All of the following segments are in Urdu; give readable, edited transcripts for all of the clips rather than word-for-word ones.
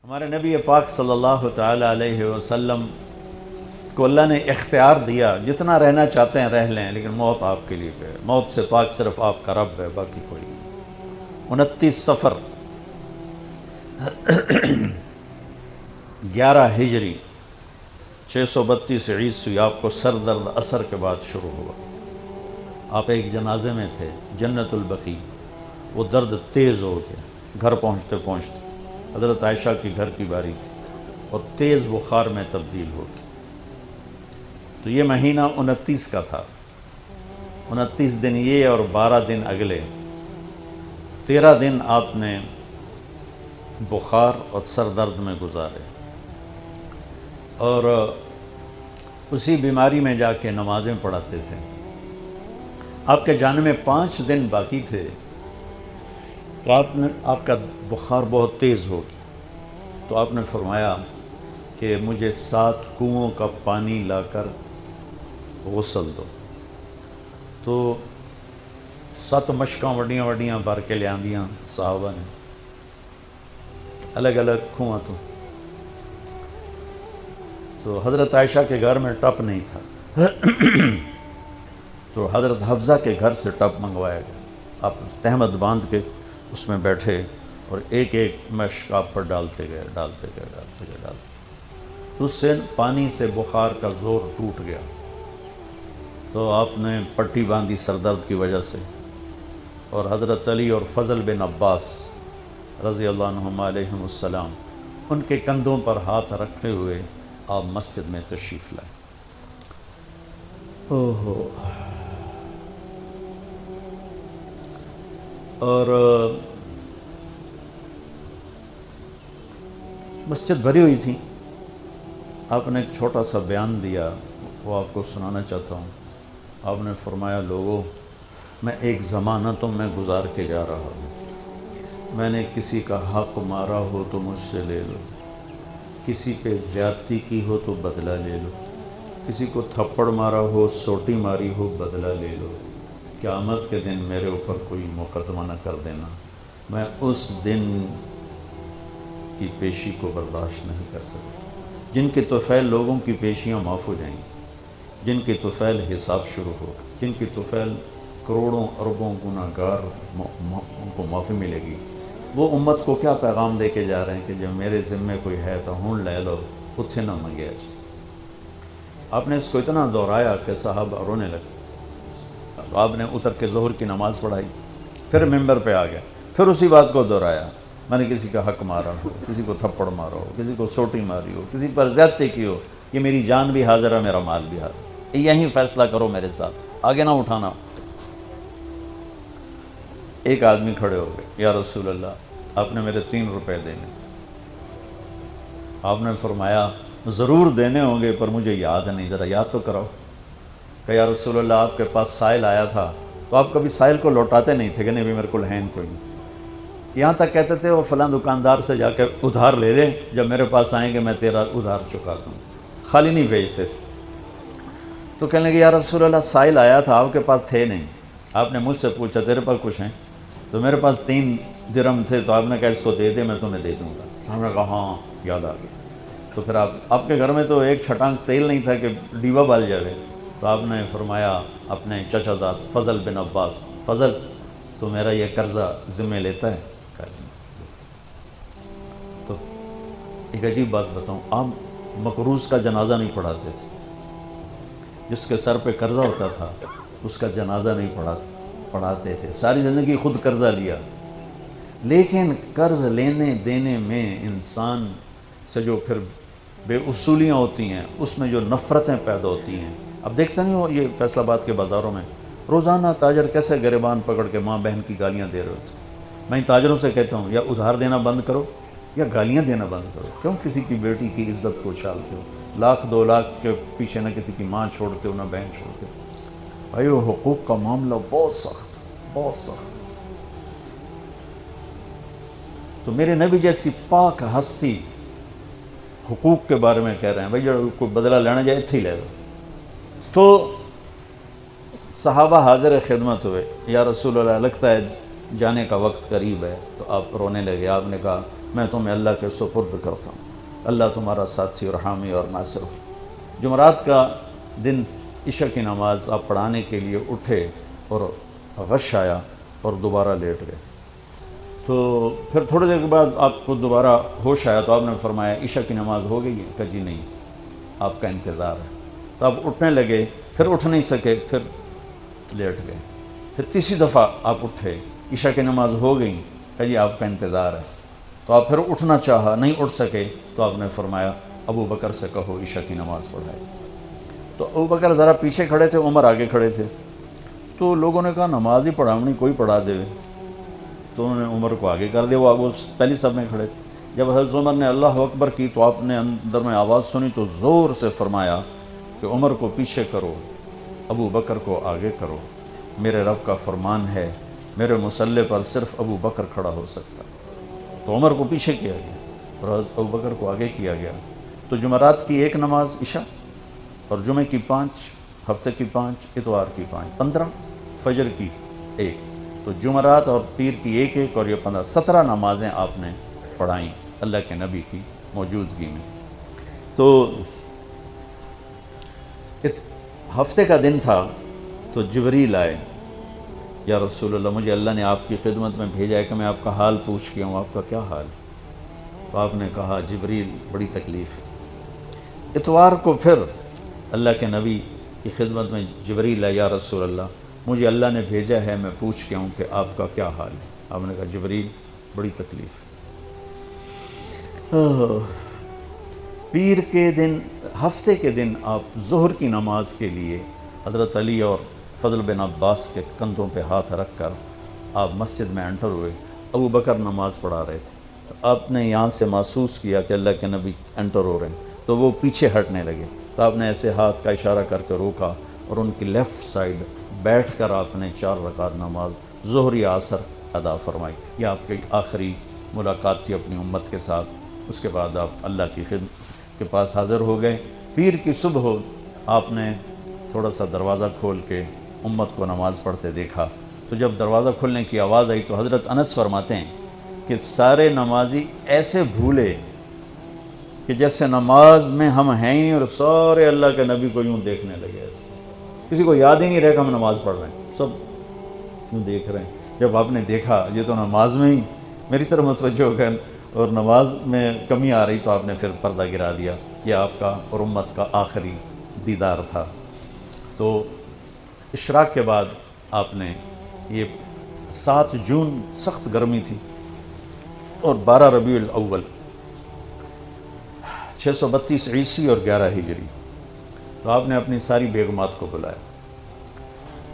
ہمارے نبی پاک صلی اللہ تعالی علیہ وسلم کو اللہ نے اختیار دیا، جتنا رہنا چاہتے ہیں رہ لیں، لیکن موت آپ کے لیے ہے، موت سے پاک صرف آپ کا رب ہے، باقی کوئی نہیں۔ 29 صفر 11 ہجری 632 عیسوی آپ کو سر درد عصر کے بعد شروع ہوا۔ آپ ایک جنازے میں تھے، جنت البقیع، وہ درد تیز ہو گیا، گھر پہنچتے پہنچتے حضرت عائشہ کی گھر کی باری تھی اور تیز بخار میں تبدیل ہو گئی۔ تو یہ مہینہ 29 کا تھا، 29 دن یہ اور 12 دن اگلے، 13 دن آپ نے بخار اور سر درد میں گزارے، اور اسی بیماری میں جا کے نمازیں پڑھاتے تھے۔ آپ کے جانے میں 5 دن باقی تھے تو آپ کا بخار بہت تیز ہو گیا، تو آپ نے فرمایا کہ مجھے 7 کنوؤں کا پانی لا کر غسل دو۔ تو 7 مشکاں وڈیاں وڈیاں بھر کے لے آندیاں صحابہ نے، الگ الگ کنواں تو حضرت عائشہ کے گھر میں ٹپ نہیں تھا، تو حضرت حفصہ کے گھر سے ٹپ منگوایا گیا۔ آپ تہمت باندھ کے اس میں بیٹھے اور ایک ایک مشک آپ پر ڈالتے گئے تو اس سے پانی سے بخار کا زور ٹوٹ گیا، تو آپ نے پٹی باندھی سر درد کی وجہ سے، اور حضرت علی اور فضل بن عباس رضی اللہ عنہم علیہم السلام ان کے کندھوں پر ہاتھ رکھے ہوئے آپ مسجد میں تشریف لائے۔ اور مسجد بھری ہوئی تھی۔ آپ نے ایک چھوٹا سا بیان دیا، وہ آپ کو سنانا چاہتا ہوں۔ آپ نے فرمایا، لوگوں، میں ایک ضمانتوں میں گزار کے جا رہا ہوں، میں نے کسی کا حق مارا ہو تو مجھ سے لے لو، کسی پہ زیادتی کی ہو تو بدلہ لے لو، کسی کو تھپڑ مارا ہو، سوٹی ماری ہو، بدلہ لے لو، قیامت کے دن میرے اوپر کوئی مقدمہ نہ کر دینا، میں اس دن کی پیشی کو برداشت نہیں کر سکتا۔ جن کے طفیل لوگوں کی پیشیاں معاف ہو جائیں گی، جن کے طفیل حساب شروع ہو، جن کے طفیل کروڑوں اربوں گناہگار ان کو معافی ملے گی، وہ امت کو کیا پیغام دے کے جا رہے ہیں کہ جب میرے ذمے کوئی ہے تو ہون لے لو، اتھے نہ منگیا جائے۔ آپ نے اس کو اتنا دہرایا کہ صحابہ رونے لگے۔ آپ نے اتر کے ظہر کی نماز پڑھائی، پھر ممبر پہ آ گیا، پھر اسی بات کو دہرایا، میں نے کسی کا حق مارا ہو، کسی کو تھپڑ مارا ہو، کسی کو سوٹی ماری ہو، کسی پر زیادتی کی ہو، یہ میری جان بھی حاضر ہے، میرا مال بھی حاضر ہے، یہیں فیصلہ کرو میرے ساتھ، آگے نہ اٹھانا۔ ایک آدمی کھڑے ہو گئے، یا رسول اللہ، آپ نے میرے 3 روپے دینے۔ آپ نے فرمایا، ضرور دینے ہوں گے پر مجھے یاد نہیں، ذرا یاد تو کراؤ۔ کہ یا رسول اللہ، آپ کے پاس سائل آیا تھا تو آپ کبھی سائل کو لوٹاتے نہیں تھے کہ نہیں بھی میرے کو ہے کوئی نہیں، یہاں تک کہتے تھے وہ فلاں دکاندار سے جا کے ادھار لے لے، جب میرے پاس آئیں گے میں تیرا ادھار چکا دوں، خالی نہیں بھیجتے تھے۔ تو کہنے لگے، یا رسول اللہ، سائل آیا تھا، آپ کے پاس تھے نہیں، آپ نے مجھ سے پوچھا تیرے پاس کچھ ہیں؟ تو میرے پاس 3 درہم تھے، تو آپ نے کہا اس کو دے دے، میں تمہیں دے دوں گا۔ ہم نے کہا ہاں، یاد آ گیا۔ تو پھر آپ کے گھر میں تو ایک چھٹانک تیل نہیں تھا کہ ڈیوا بال جائے، تو آپ نے فرمایا اپنے چچا زاد فضل بن عباس، فضل تو میرا یہ قرضہ ذمہ لیتا ہے؟ تو ایک عجیب بات بتاؤں، آپ مقروض کا جنازہ نہیں پڑھاتے تھے، جس کے سر پہ قرضہ ہوتا تھا اس کا جنازہ نہیں پڑھاتے تھے، ساری زندگی خود قرضہ لیا، لیکن قرض لینے دینے میں انسان سے جو پھر بے اصولیاں ہوتی ہیں، اس میں جو نفرتیں پیدا ہوتی ہیں۔ اب دیکھتے نہیں ہو یہ فیصل آباد کے بازاروں میں روزانہ تاجر کیسے گریبان پکڑ کے ماں بہن کی گالیاں دے رہے ہوتے ہیں۔ میں ان تاجروں سے کہتا ہوں، یا ادھار دینا بند کرو یا گالیاں دینا بند کرو، کیوں کسی کی بیٹی کی عزت کو اچھالتے ہو؟ 1,00,000 2,00,000 کے پیچھے نہ کسی کی ماں چھوڑتے ہو نہ بہن چھوڑتے ہو۔ بھائی وہ حقوق کا معاملہ بہت سخت، بہت سخت۔ تو میرے نبی جیسی پاک ہستی حقوق کے بارے میں کہہ رہے ہیں، بھائی جو کوئی بدلہ لینا جائے اتھے ہی لے لو۔ تو صحابہ حاضر خدمت ہوئے، یا رسول اللہ، لگتا ہے جانے کا وقت قریب ہے۔ تو آپ رونے لگے، آپ نے کہا میں تمہیں اللہ کے سپرد کرتا ہوں، اللہ تمہارا ساتھی اور حامی اور ناصر ہو۔ جمعرات کا دن عشاء کی نماز آپ پڑھانے کے لیے اٹھے اور غش آیا اور دوبارہ لیٹ گئے۔ تو پھر تھوڑی دیر کے بعد آپ کو دوبارہ ہوش آیا تو آپ نے فرمایا عشاء کی نماز ہو گئی ہے؟ کہا جی نہیں، آپ کا انتظار ہے۔ تو آپ اٹھنے لگے، پھر اٹھ نہیں سکے، پھر لیٹ گئے۔ پھر تیسری دفعہ آپ اٹھے، عشاء کی نماز ہو گئی، کہا جی آپ کا انتظار ہے۔ تو آپ پھر اٹھنا چاہا، نہیں اٹھ سکے، تو آپ نے فرمایا ابو بکر سے کہو عشاء کی نماز پڑھائے۔ تو ابو بکر ذرا پیچھے کھڑے تھے، عمر آگے کھڑے تھے۔ تو لوگوں نے کہا نماز ہی پڑھاونی، کوئی پڑھا دے۔ تو انہوں نے عمر کو آگے کر دیا، وہ آگے پہلی صف میں کھڑے تھے۔ جب حضرت عمر نے اللہ اکبر کی تو آپ نے اندر میں آواز سنی تو زور سے فرمایا کہ عمر کو پیچھے کرو، ابو بکر کو آگے کرو، میرے رب کا فرمان ہے میرے مصلی پر صرف ابو بکر کھڑا ہو سکتا۔ تو عمر کو پیچھے کیا گیا اور ابو بکر کو آگے کیا گیا۔ تو جمعرات کی ایک نماز عشاء، اور جمعے کی 5، ہفتے کی 5، اتوار کی 5، 15، فجر کی 1۔ تو جمعرات اور پیر کی ایک اور یہ 15، 17 نمازیں آپ نے پڑھائیں اللہ کے نبی کی موجودگی میں۔ تو ہفتے کا دن تھا تو جبریل آئے، یا رسول اللہ مجھے اللہ نے آپ کی خدمت میں بھیجا ہے کہ میں آپ کا حال پوچھ کے ہوں، آپ کا کیا حال ہے؟ تو آپ نے کہا جبریل بڑی تکلیف ہے۔ اتوار کو پھر اللہ کے نبی کی خدمت میں جبریل آئے، یا رسول اللہ مجھے اللہ نے بھیجا ہے میں پوچھ کے ہوں کہ آپ کا کیا حال ہے؟ آپ نے کہا جبریل بڑی تکلیف ہے۔ پیر کے دن، ہفتے کے دن آپ ظہر کی نماز کے لیے حضرت علی اور فضل بن عباس کے کندھوں پہ ہاتھ رکھ کر آپ مسجد میں انٹر ہوئے۔ ابو بکر نماز پڑھا رہے تھے، تو آپ نے یہاں سے محسوس کیا کہ اللہ کے نبی انٹر ہو رہے ہیں، تو وہ پیچھے ہٹنے لگے۔ تو آپ نے ایسے ہاتھ کا اشارہ کر کے روکا اور ان کی لیفٹ سائڈ بیٹھ کر آپ نے 4 رکعت نماز ظہر یا عصر ادا فرمائی۔ یہ آپ کی آخری ملاقات تھی اپنی امت کے ساتھ۔ اس کے بعد آپ اللہ کی خدمت کے پاس حاضر ہو گئے۔ پیر کی صبح ہو آپ نے تھوڑا سا دروازہ کھول کے امت کو نماز پڑھتے دیکھا۔ تو جب دروازہ کھلنے کی آواز آئی تو حضرت انس فرماتے ہیں کہ سارے نمازی ایسے بھولے کہ جیسے نماز میں ہم ہیں ہی نہیں، اور سارے اللہ کے نبی کو یوں دیکھنے لگے۔ ایسے کسی کو یاد ہی نہیں رہا کہ ہم نماز پڑھ رہے ہیں، سب یوں دیکھ رہے ہیں۔ جب آپ نے دیکھا یہ تو نماز میں ہی میری طرف متوجہ ہو گئے اور نماز میں کمی آ رہی، تو آپ نے پھر پردہ گرا دیا۔ یہ آپ کا اور امت کا آخری دیدار تھا۔ تو اشراق کے بعد آپ نے یہ 7 جون سخت گرمی تھی اور 12 ربیع الاول 632 عیسوی اور 11 ہجری، تو آپ نے اپنی ساری بیگمات کو بلایا۔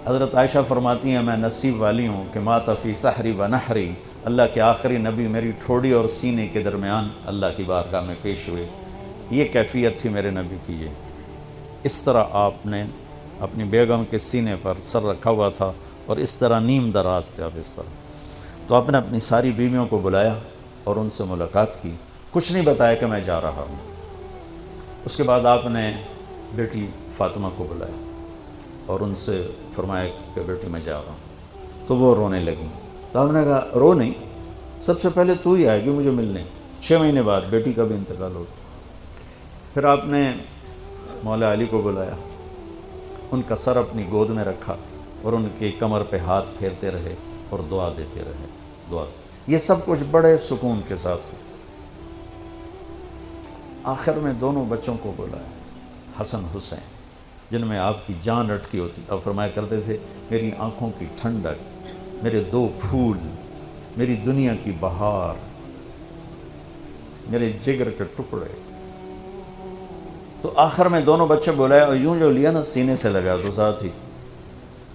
حضرت عائشہ فرماتی ہیں میں نصیب والی ہوں کہ مات فی سحری و نحری، اللہ کے آخری نبی میری ٹھوڑی اور سینے کے درمیان اللہ کی بارگاہ میں پیش ہوئے۔ یہ کیفیت تھی میرے نبی کی۔ یہ اس طرح آپ نے اپنی بیگم کے سینے پر سر رکھا ہوا تھا اور اس طرح نیم دراز تھے آپ اس طرح۔ تو آپ نے اپنی ساری بیویوں کو بلایا اور ان سے ملاقات کی، کچھ نہیں بتایا کہ میں جا رہا ہوں۔ اس کے بعد آپ نے بیٹی فاطمہ کو بلایا اور ان سے فرمایا کہ بیٹی میں جا رہا ہوں۔ تو وہ رونے لگیں۔ تو آپ نے کہا رو نہیں، سب سے پہلے تو ہی آئے گی مجھے ملنے۔ 6 مہینے بعد بیٹی کا بھی انتقال ہوتا۔ پھر آپ نے مولا علی کو بلایا، ان کا سر اپنی گود میں رکھا اور ان کی کمر پہ ہاتھ پھیرتے رہے اور دعا دیتے رہے، دعا۔ یہ سب کچھ بڑے سکون کے ساتھ ہوا۔ آخر میں دونوں بچوں کو بلایا، حسن حسین، جن میں آپ کی جان اٹکی ہوتی۔ آپ فرمایا کرتے تھے میری آنکھوں کی ٹھنڈک، میرے 2 پھول، میری دنیا کی بہار، میرے جگر کے ٹکڑے۔ تو آخر میں دونوں بچے بلائے اور یوں جو لیا نا سینے سے لگا تو ساتھ ہی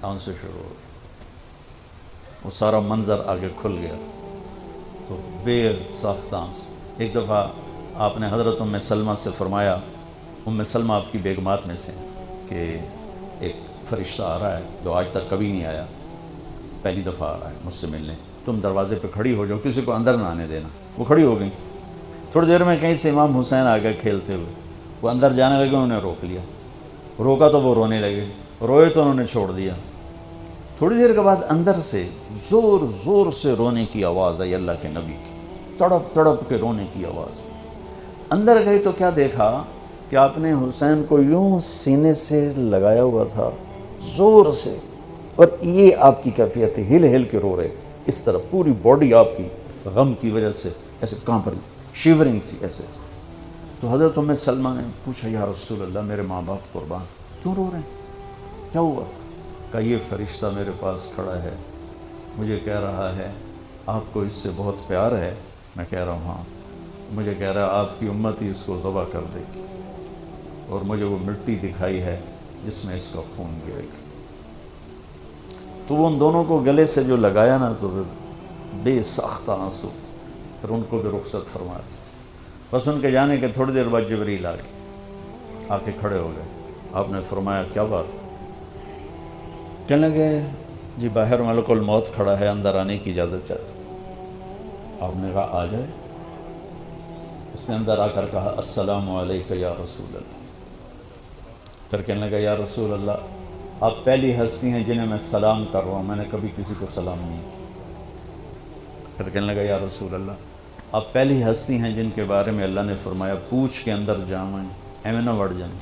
آنسو سے شروع ہو، وہ سارا منظر آگے کھل گیا۔ تو بے ساختہ آنسو۔ ایک دفعہ آپ نے حضرت ام سلمہ سے فرمایا، ام سلمہ آپ کی بیگمات میں سے، کہ ایک فرشتہ آ رہا ہے جو آج تک کبھی نہیں آیا، پہلی دفعہ آ رہا ہے مجھ سے ملنے، تم دروازے پہ کھڑی ہو جاؤ، کسی کو اندر نہ آنے دینا۔ وہ کھڑی ہو گئی۔ تھوڑی دیر میں کہیں سے امام حسین آ گئے کھیلتے ہوئے، وہ اندر جانے لگے، انہوں نے روک لیا، روکا تو وہ رونے لگے، روئے تو انہوں نے چھوڑ دیا۔ تھوڑی دیر کے بعد اندر سے زور زور سے رونے کی آواز آئی اللہ کے نبی کی۔ تڑپ تڑپ کے رونے کی آواز۔ اندر گئی تو کیا دیکھا کہ آپ نے حسین کو یوں سینے سے لگایا ہوا تھا زور سے، اور یہ آپ کی کیفیت ہے، ہل ہل کے رو رہے اس طرح، پوری باڈی آپ کی غم کی وجہ سے ایسے کانپ رہی، شیورنگ تھی ایسے۔ تو حضرت ام سلمہ نے پوچھا یا رسول اللہ میرے ماں باپ قربان، کیوں رو رہے ہیں، کیا ہوا؟ کہا یہ فرشتہ میرے پاس کھڑا ہے، مجھے کہہ رہا ہے آپ کو اس سے بہت پیار ہے۔ میں کہہ رہا ہوں ہاں۔ مجھے کہہ رہا ہے آپ کی امت ہی اس کو ذبح کر دے گی، اور مجھے وہ مٹی دکھائی ہے جس میں اس کا خون گرے گا۔ تو وہ ان دونوں کو گلے سے جو لگایا نا، تو بے ساختہ آنسو، پھر ان کو بھی رخصت فرما دی۔ بس ان کے جانے کے تھوڑی دیر بعد جبریل آ کے کھڑے ہو گئے۔ آپ نے فرمایا کیا بات؟ کہنے لگے جی باہر ملک الموت کھڑا ہے، اندر آنے کی اجازت چاہتا ہوں۔ آپ نے کہا آ جائے۔ اس نے اندر آ کر کہا السلام علیکم یا رسول اللہ۔ پھر کہنے لگا یا رسول اللہ آپ پہلی ہستی ہیں جنہیں میں سلام کر رہا ہوں، میں نے کبھی کسی کو سلام نہیں کیا۔ پھر کہنے لگا یا رسول اللہ آپ پہلی ہستی ہیں جن کے بارے میں اللہ نے فرمایا پوچھ کے اندر جائیں، ایویں نہ وڑ جائیں،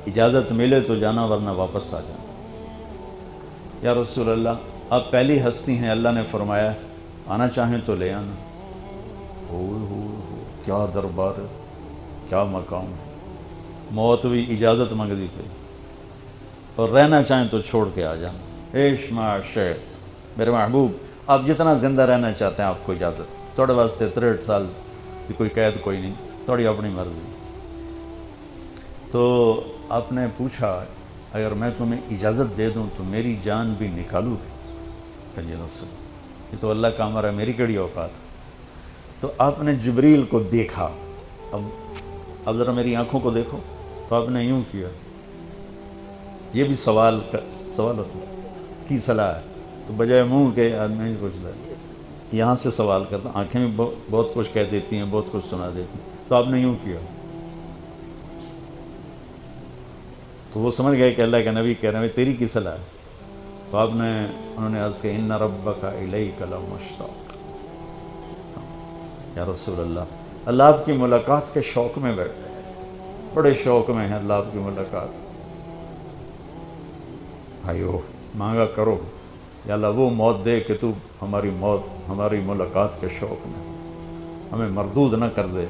اجازت ملے تو جانا ورنہ واپس آ جانا۔ یا رسول اللہ آپ پہلی ہستی ہیں اللہ نے فرمایا آنا چاہیں تو لے آنا۔ کیا دربار ہے، کیا مقام ہے۔ موت بھی اجازت منگتی پہ، اور رہنا چاہیں تو چھوڑ کے آ جانا۔ عیش ما شئت، میرے محبوب آپ جتنا زندہ رہنا چاہتے ہیں آپ کو اجازت ہے، تھوڑے واسطے 63 سال کی کوئی قید کوئی نہیں، تھوڑی اپنی مرضی۔ تو آپ نے پوچھا اگر میں تمہیں اجازت دے دوں تو میری جان بھی نکالو گے؟ کہ جی رسول یہ تو اللہ کا امر ہے، میری کیڑی اوقات ہے۔ تو آپ نے جبریل کو دیکھا، اب ذرا میری آنکھوں کو دیکھو، تو آپ نے یوں کیا، یہ بھی سوال ہوتا کی صلاح ہے، تو بجائے منہ کے آدمی نہیں پوچھتا، یہاں سے سوال کرتا، آنکھیں بھی بہت کچھ کہہ دیتی ہیں، بہت کچھ سنا دیتی ہیں۔ تو آپ نے یوں کیا، تو وہ سمجھ گئے کہ اللہ کے نبی کہہ رہے ہیں تیری کی صلاح ہے۔ تو انہوں نے عرض کیا ان ربک الیک لمشتاق، یا رسول اللہ آپ کی ملاقات کے شوق میں بیٹھے، بڑے شوق میں ہیں اللہ آپ کی ملاقات۔ بھائیو مانگا کرو یا اللہ وہ موت دے کہ تو ہماری ملاقات کے شوق میں ہمیں مردود نہ کر دے،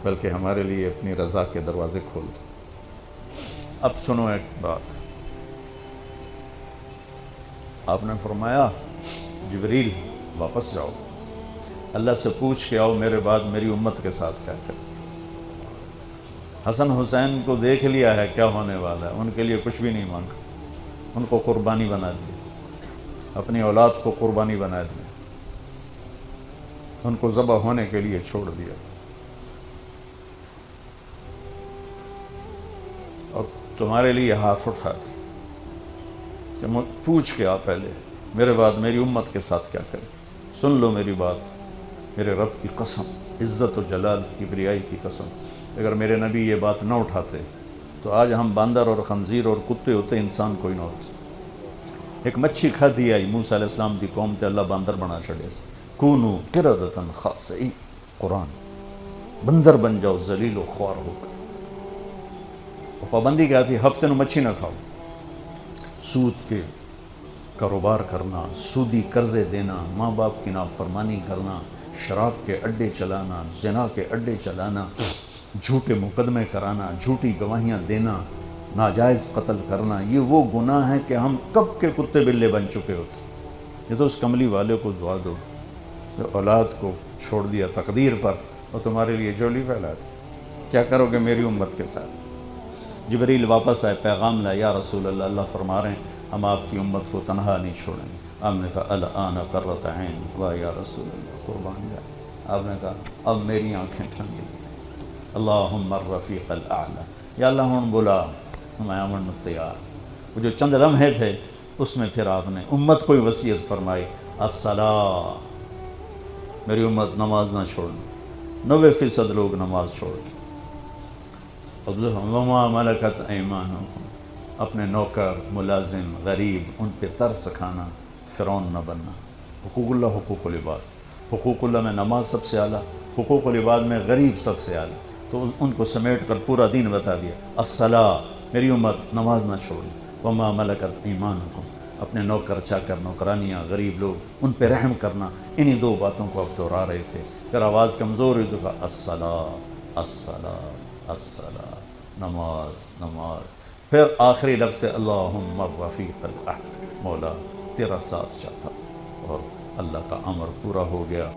بلکہ ہمارے لیے اپنی رضا کے دروازے کھول دے۔ اب سنو ایک بات، آپ نے فرمایا جبریل واپس جاؤ، اللہ سے پوچھ کے آؤ میرے بعد میری امت کے ساتھ کیا کریں۔ حسن حسین کو دیکھ لیا ہے کیا ہونے والا ہے، ان کے لیے کچھ بھی نہیں مانگا، ان کو قربانی بنا دیا، اپنی اولاد کو قربانی بنا دیا، ان کو ذبح ہونے کے لیے چھوڑ دیا۔ اور تمہارے لیے ہاتھ اٹھا دیا کہ پوچھ کے آ پہلے میرے بعد میری امت کے ساتھ کیا کریں۔ سن لو میری بات، میرے رب کی قسم، عزت و جلال کبریائی کی قسم، اگر میرے نبی یہ بات نہ اٹھاتے تو آج ہم باندر اور خنزیر اور کتے ہوتے، انسان کوئی نہ ہوتے۔ ایک مچھی کھادی آئی موسیٰ علیہ السلام دی قوم تے اللہ باندر بنا چھڑے سے، کونو قردتن خاسئین، قرآن بندر بن جاؤ ذلیل و خوار ہو کر۔ پابندی کیا تھی؟ ہفتے نو مچھی نہ کھاؤ، سود کے کاروبار کرنا، سودی قرضے دینا، ماں باپ کی نافرمانی کرنا، شراب کے اڈے چلانا، زنا کے اڈے چلانا، جھوٹے مقدمے کرانا، جھوٹی گواہیاں دینا، ناجائز قتل کرنا، یہ وہ گناہ ہیں کہ ہم کب کے کتے بلے بن چکے ہوتے۔ یہ تو اس کملی والے کو دعا دو جو اولاد کو چھوڑ دیا تقدیر پر اور تمہارے لیے جولی پھیلا دی، کیا کرو گے میری امت کے ساتھ؟ جبریل واپس آئے، پیغام لائے، یا رسول اللہ اللہ فرما رہے ہیں ہم آپ کی امت کو تنہا نہیں چھوڑیں گے۔ آپ نے کہا الآن قرۃ عین، واہ یا رسول اللہ قربان جائے۔ آپ نے کہا اب میری آنکھیں ٹھنڈی، اللہم الرفیق الاعلی، یا اللہ ہوں بلا میں امن تیار۔ وہ جو چند لمحے تھے اس میں پھر آپ نے امت کو وصیت فرمائی، الصلاۃ، میری امت نماز نہ چھوڑنا، 90% لوگ نماز چھوڑ گئے۔ وما ملکت ایمانکم، اپنے نوکر ملازم غریب ان پہ ترس کھانا، فرعون نہ بننا، حقوق اللہ حقوق العباد۔ حقوق اللہ میں نماز سب سے اعلیٰ، حقوق العباد میں غریب سب سے اعلیٰ، تو ان کو سمیٹ کر پورا دین بتا دیا۔ الصلاۃ، میری امت نماز نہ چھوڑی، وما ملکت ایمانکم، اپنے نوکر چاکر نوکرانیاں غریب لوگ ان پہ رحم کرنا، انہی دو باتوں کو اب دہرا رہے تھے۔ پھر آواز کمزور ہوئی تو کہا الصلاۃ الصلاۃ الصلاۃ، نماز نماز۔ پھر آخری لفظ ہے اللہم الرفیق الاعلی، مولا تیرا ساتھ چاہتا، اور اللہ کا امر پورا ہو گیا۔